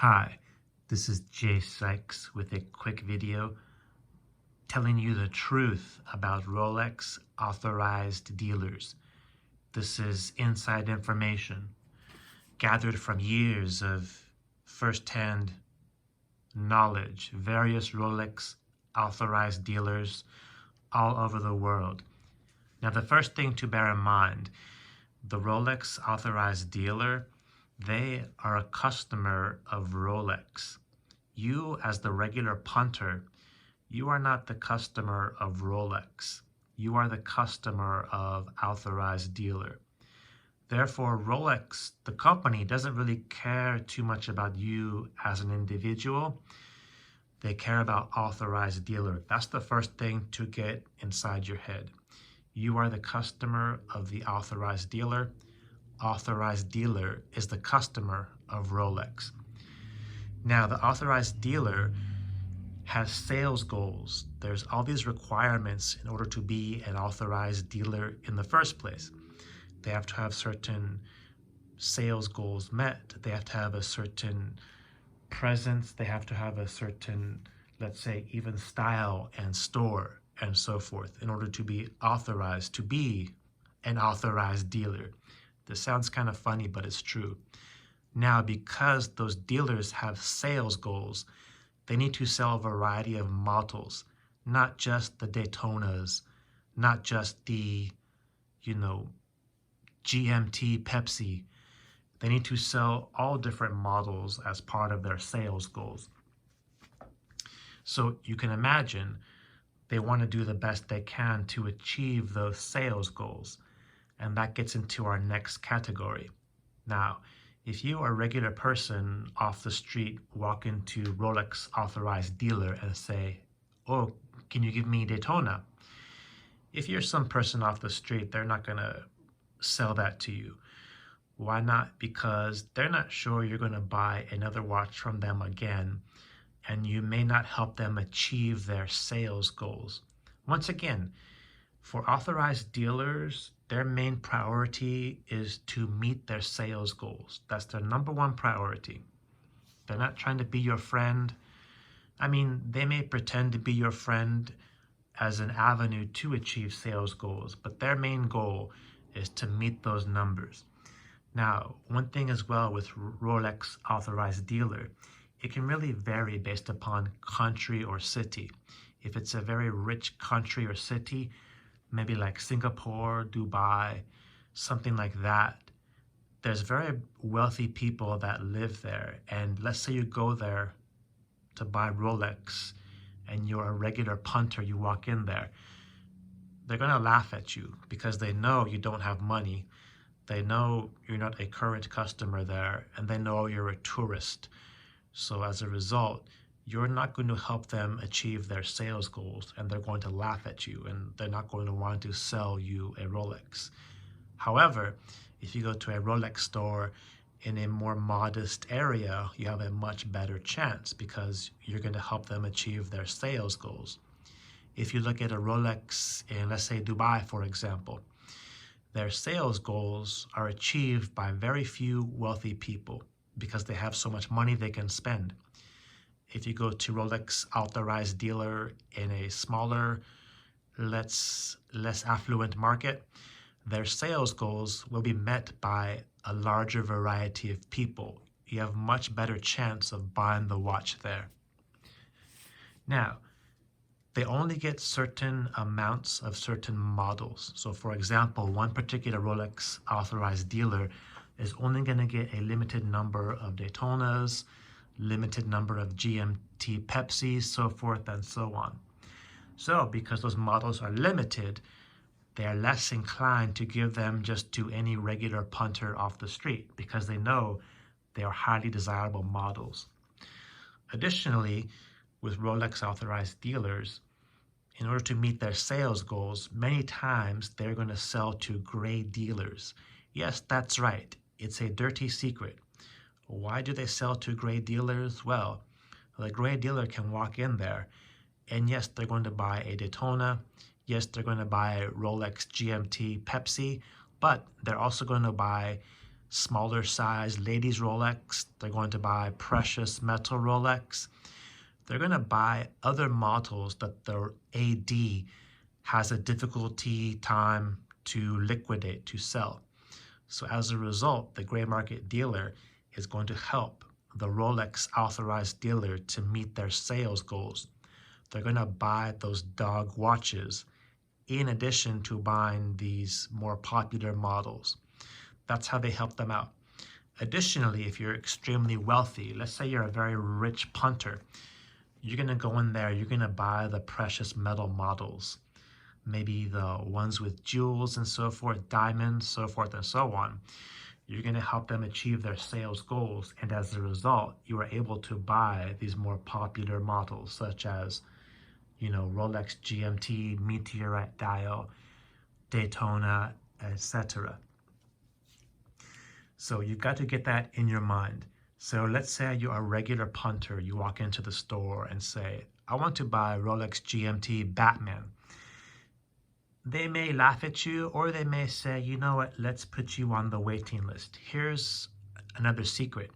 Hi, this is Jay Sykes with a quick video telling you the truth about Rolex authorized dealers. This is inside information gathered from years of first-hand knowledge, various Rolex authorized dealers all over the world. Now, the first thing to bear in mind, the Rolex authorized dealer, they are a customer of Rolex. You, as the regular punter, you are not the customer of Rolex. You are the customer of Authorized dealer. Therefore, Rolex, the company, doesn't really care too much about you as an individual. They care about Authorized dealer. That's the first thing to get inside your head. You are the customer of the Authorized dealer. Authorized dealer is the customer of Rolex. Now, the Authorized dealer has sales goals. There's all these requirements in order to be an Authorized dealer in the first place. They have to have certain sales goals met. They have to have a certain presence. They have to have a certain, let's say, even style and store and so forth in order to be authorized to be an Authorized dealer. This sounds kind of funny, but it's true. Now, because those dealers have sales goals, they need to sell a variety of models, not just the Daytonas, not just the, GMT Pepsi. They need to sell all different models as part of their sales goals. So you can imagine they want to do the best they can to achieve those sales goals. And that gets into our next category. Now, if you are a regular person off the street, walk into Rolex Authorized dealer and say, "Oh, can you give me Daytona?" If you're some person off the street, they're not going to sell that to you. Why not? Because they're not sure you're going to buy another watch from them again, and you may not help them achieve their sales goals. Once again, for Authorized dealers, their main priority is to meet their sales goals. That's their number one priority. They're not trying to be your friend. I mean, they may pretend to be your friend as an avenue to achieve sales goals, but their main goal is to meet those numbers. Now, one thing as well with Rolex Authorized dealer, it can really vary based upon country or city. If it's a very rich country or city, maybe like Singapore, Dubai, something like that, there's very wealthy people that live there. And let's say you go there to buy Rolex and you're a regular punter, you walk in there, they're going to laugh at you because they know you don't have money. They know you're not a current customer there, and they know you're a tourist. So as a result, you're not going to help them achieve their sales goals, and they're going to laugh at you, and they're not going to want to sell you a Rolex. However, if you go to a Rolex store in a more modest area, you have a much better chance because you're going to help them achieve their sales goals. If you look at a Rolex in, let's say, Dubai, for example, their sales goals are achieved by very few wealthy people because they have so much money they can spend. If you go to Rolex Authorized dealer in a smaller, less affluent market, their sales goals will be met by a larger variety of people. You have much better chance of buying the watch there. Now, they only get certain amounts of certain models. So for example, one particular Rolex Authorized dealer is only going to get a limited number of Daytonas, limited number of GMT Pepsis, so forth and so on. So because those models are limited, they are less inclined to give them just to any regular punter off the street because they know they are highly desirable models. Additionally, with Rolex Authorized dealers, in order to meet their sales goals, many times they're going to sell to gray dealers. Yes, that's right. It's a dirty secret. Why do they sell to gray dealers? Well, the gray dealer can walk in there, and yes, they're going to buy a Daytona. Yes, they're going to buy a Rolex GMT Pepsi, but they're also going to buy smaller size ladies Rolex. They're going to buy precious metal Rolex. They're going to buy other models that the AD has a difficulty time to liquidate, to sell. So as a result, the gray market dealer is going to help the Rolex authorized dealer to meet their sales goals. They're going to buy those dog watches in addition to buying these more popular models. That's how they help them out. Additionally, if you're extremely wealthy, let's say you're a very rich punter, you're going to go in there, you're going to buy the precious metal models, maybe the ones with jewels and so forth, diamonds, so forth and so on. You're going to help them achieve their sales goals, and as a result, you are able to buy these more popular models such as, Rolex GMT, Meteorite Dial, Daytona, etc. So you've got to get that in your mind. So let's say you're a regular punter. You walk into the store and say, I want to buy Rolex GMT Batman. They may laugh at you, or they may say, you know what, let's put you on the waiting list. Here's another secret.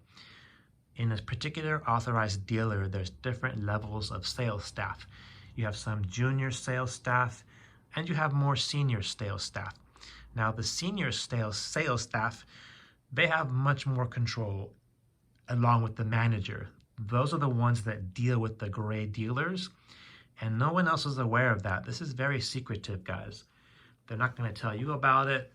In a particular authorized dealer, there's different levels of sales staff. You have some junior sales staff, and you have more senior sales staff. Now, the senior sales staff, they have much more control along with the manager. Those are the ones that deal with the gray dealers, and no one else is aware of that. This is very secretive, guys. They're not going to tell you about it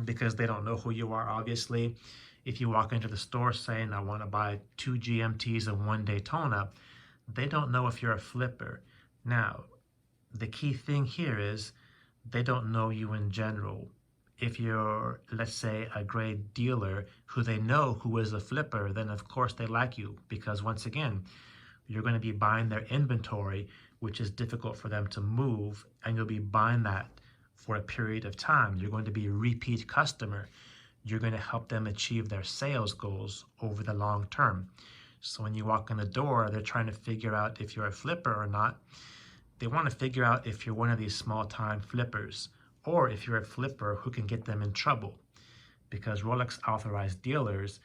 because they don't know who you are, obviously. If you walk into the store saying, I want to buy 2 GMTs and 1 Daytona, they don't know if you're a flipper. Now, the key thing here is they don't know you in general. If you're, let's say, a gray dealer who they know who is a flipper, then of course they like you, because once again, you're going to be buying their inventory, which is difficult for them to move, and you'll be buying that for a period of time. You're going to be a repeat customer. You're going to help them achieve their sales goals over the long term. So when you walk in the door, they're trying to figure out if you're a flipper or not. They want to figure out if you're one of these small-time flippers, or if you're a flipper who can get them in trouble. Because Rolex authorized dealers,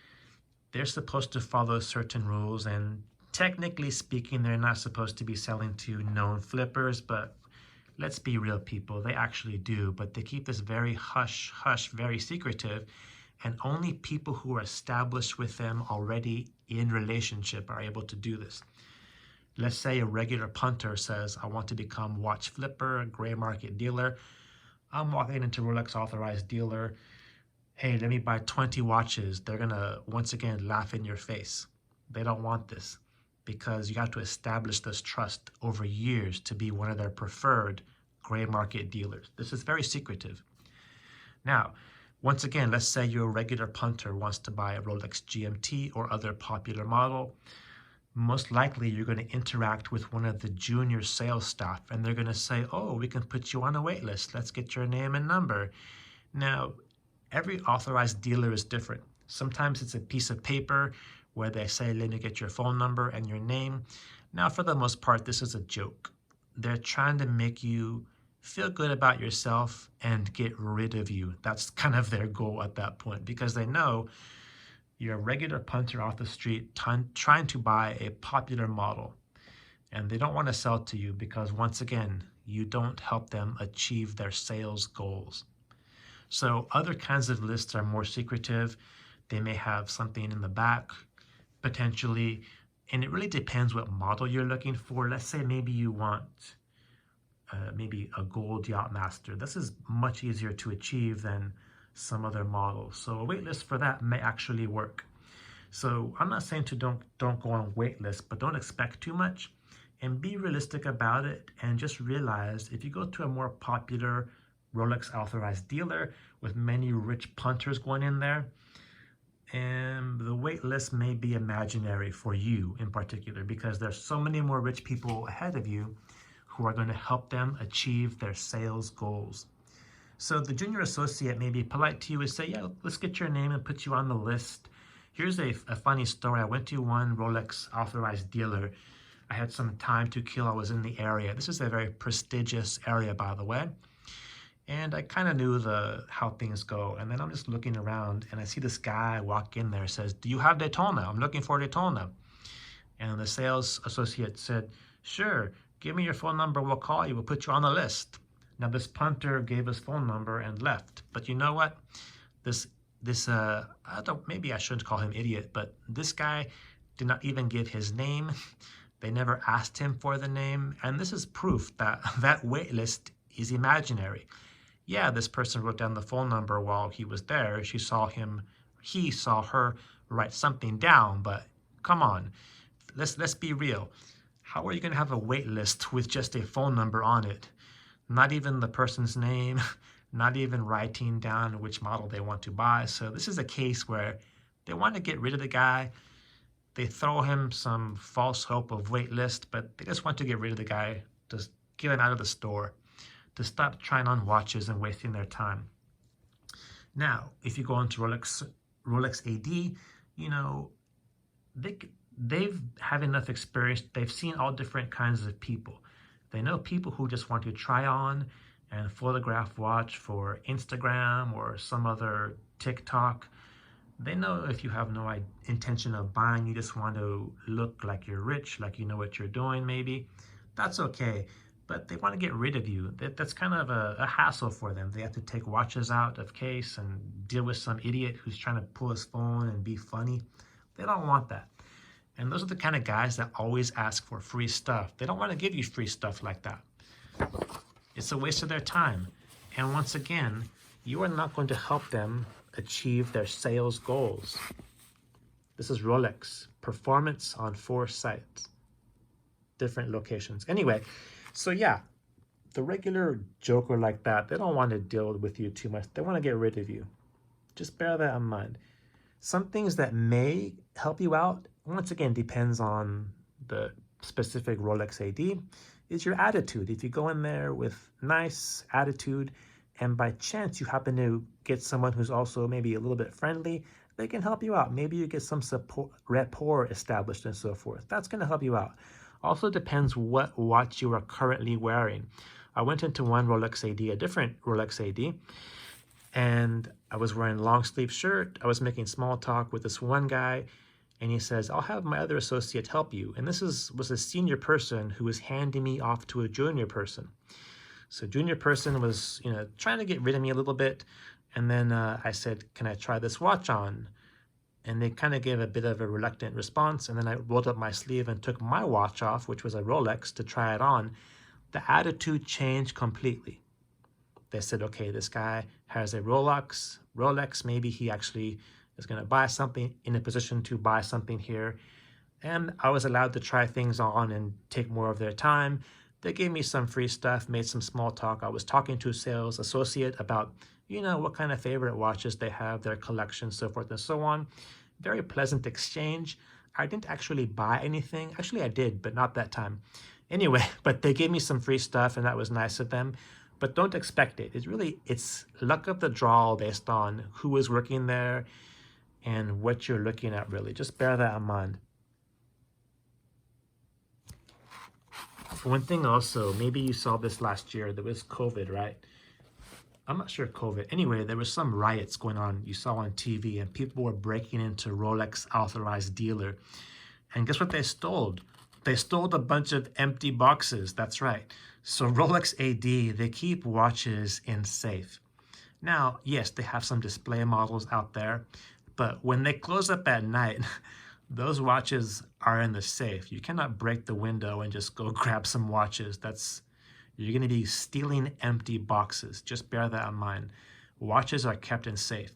they're supposed to follow certain rules, and technically speaking, they're not supposed to be selling to known flippers, but let's be real, people, they actually do. But they keep this very hush, very secretive, and only people who are established with them already in relationship are able to do this. Let's say a regular punter says, I want to become watch flipper, gray market dealer. I'm walking into Rolex authorized dealer. Hey, let me buy 20 watches. They're going to, once again, laugh in your face. They don't want this, because you have to establish this trust over years to be one of their preferred gray market dealers. This is very secretive. Now, once again, let's say you're a regular punter wants to buy a Rolex GMT or other popular model. Most likely you're going to interact with one of the junior sales staff, and they're going to say, oh, we can put you on a wait list. Let's get your name and number. Now, every authorized dealer is different. Sometimes it's a piece of paper where they say, let me get your phone number and your name. Now, for the most part, this is a joke. They're trying to make you feel good about yourself and get rid of you. That's kind of their goal at that point, because they know you're a regular punter off the street trying to buy a popular model, and they don't want to sell to you because, once again, you don't help them achieve their sales goals. So other kinds of lists are more secretive. They may have something in the back, potentially, and it really depends what model you're looking for. Let's say maybe you want maybe a gold Yachtmaster. This is much easier to achieve than some other models. So a wait list for that may actually work. So I'm not saying to don't go on wait lists, but don't expect too much, and be realistic about it, and just realize if you go to a more popular Rolex authorized dealer with many rich punters going in there, and the wait list may be imaginary for you in particular, because there's so many more rich people ahead of you who are going to help them achieve their sales goals. So the junior associate may be polite to you and say, yeah, let's get your name and put you on the list. Here's a funny story. I went to one Rolex authorized dealer. I had some time to kill. I was in the area. This is a very prestigious area, by the way. And I kind of knew how things go. And then I'm just looking around and I see this guy walk in there, says, "Do you have Daytona? I'm looking for Daytona." And the sales associate said, "Sure, give me your phone number. We'll call you. We'll put you on the list." Now this punter gave his phone number and left. But you know what? This maybe I shouldn't call him idiot, but this guy did not even give his name. They never asked him for the name. And this is proof that that wait list is imaginary. Yeah, this person wrote down the phone number while he was there. He saw her write something down, but come on, let's be real. How are you going to have a wait list with just a phone number on it? Not even the person's name, not even writing down which model they want to buy. So this is a case where they want to get rid of the guy. They throw him some false hope of wait list, but they just want to get rid of the guy, just get him out of the store, to stop trying on watches and wasting their time. Now, if you go into Rolex AD, you know, they've had enough experience. They've seen all different kinds of people. They know people who just want to try on and photograph watch for Instagram or some other TikTok. They know if you have no intention of buying, you just want to look like you're rich, like you know what you're doing maybe. That's okay. But they want to get rid of you. That's kind of a hassle for them. They have to take watches out of case and deal with some idiot who's trying to pull his phone and be funny. They don't want that. And those are the kind of guys that always ask for free stuff. They don't want to give you free stuff like that. It's a waste of their time. And once again, you are not going to help them achieve their sales goals. This is Rolex. Performance on 4 sites. Different locations. Anyway, so yeah, the regular joker like that, they don't want to deal with you too much. They want to get rid of you. Just bear that in mind. Some things that may help you out, once again, depends on the specific Rolex AD, is your attitude. If you go in there with nice attitude and by chance you happen to get someone who's also maybe a little bit friendly, they can help you out. Maybe you get some rapport established and so forth. That's going to help you out. Also depends what watch you are currently wearing. I went into one Rolex AD, a different Rolex AD, and I was wearing a long sleeve shirt. I was making small talk with this one guy, and he says, "I'll have my other associate help you." And this was a senior person who was handing me off to a junior person. So junior person was, trying to get rid of me a little bit. And then I said, "Can I try this watch on?" And they kind of gave a bit of a reluctant response. And then I rolled up my sleeve and took my watch off, which was a Rolex, to try it on. The attitude changed completely. They said, okay, this guy has a Rolex. Maybe he actually is going to buy something, in a position to buy something here. And I was allowed to try things on and take more of their time. They gave me some free stuff, made some small talk. I was talking to a sales associate about, what kind of favorite watches they have, their collection, so forth and so on. Very pleasant exchange. I didn't actually buy anything. Actually, I did, but not that time. Anyway, but they gave me some free stuff, and that was nice of them. But don't expect it. It's luck of the draw based on who is working there and what you're looking at, really. Just bear that in mind. One thing also, maybe you saw this last year, there was COVID, right? I'm not sure COVID. Anyway, there was some riots going on, you saw on TV, and people were breaking into Rolex Authorized dealer. And guess what they stole? They stole a bunch of empty boxes. That's right. So Rolex AD, they keep watches in safe. Now, yes, they have some display models out there, but when they close up at night, those watches are in the safe. You cannot break the window and just go grab some watches. You're going to be stealing empty boxes. Just bear that in mind. Watches are kept in safe.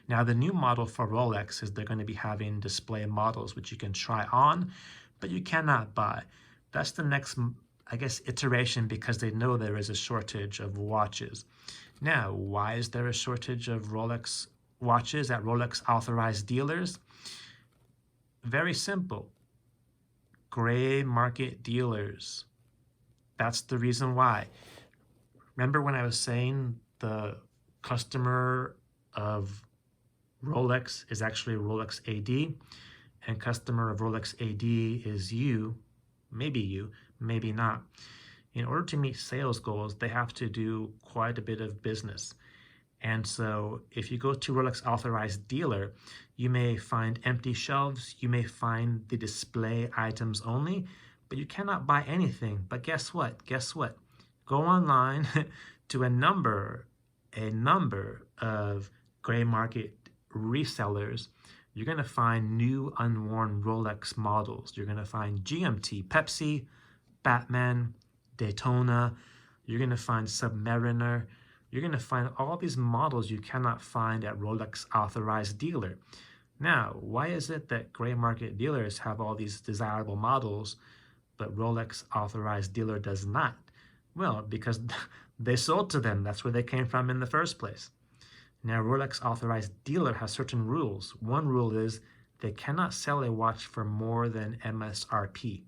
Now, the new model for Rolex is they're going to be having display models, which you can try on, but you cannot buy. That's the next, I guess, iteration, because they know there is a shortage of watches. Now, why is there a shortage of Rolex watches at Rolex Authorized dealers? Very simple. Gray market dealers. That's the reason why. Remember when I was saying the customer of Rolex is actually Rolex AD, and customer of Rolex AD is you, maybe not. In order to meet sales goals, they have to do quite a bit of business. And so if you go to Rolex Authorized dealer, you may find empty shelves, you may find the display items only, but you cannot buy anything. But guess what? Guess what? Go online to a number of gray market resellers. You're going to find new unworn Rolex models. You're going to find GMT, Pepsi, Batman, Daytona. You're going to find Submariner. You're going to find all these models you cannot find at Rolex Authorized dealer. Now, why is it that gray market dealers have all these desirable models, but Rolex Authorized dealer does not? Well, because they sold to them. That's where they came from in the first place. Now, Rolex Authorized dealer has certain rules. One rule is they cannot sell a watch for more than MSRP.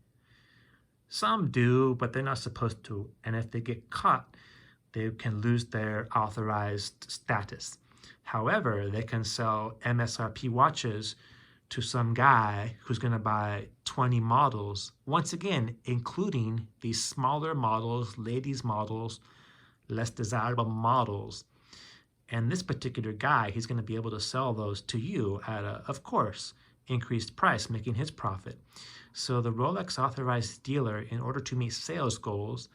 Some do, but they're not supposed to. And if they get caught, they can lose their authorized status. However, they can sell MSRP watches to some guy who's going to buy 20 models, once again, including these smaller models, ladies' models, less desirable models. And this particular guy, he's going to be able to sell those to you at a, of course, increased price, making his profit. So the Rolex Authorized dealer, in order to meet sales goals,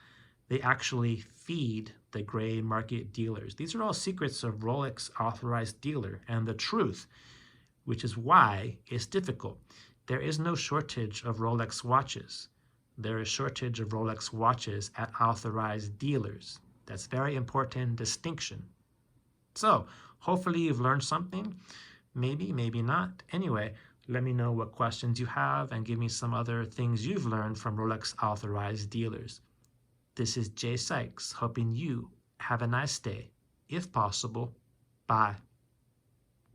they actually feed the gray market dealers. These are all secrets of Rolex Authorized dealer and the truth, which is why it's difficult. There is no shortage of Rolex watches. There is shortage of Rolex watches at authorized dealers. That's a very important distinction. So hopefully you've learned something. Maybe, maybe not. Anyway, let me know what questions you have and give me some other things you've learned from Rolex Authorized dealers. This is Jay Sykes, hoping you have a nice day. If possible, bye.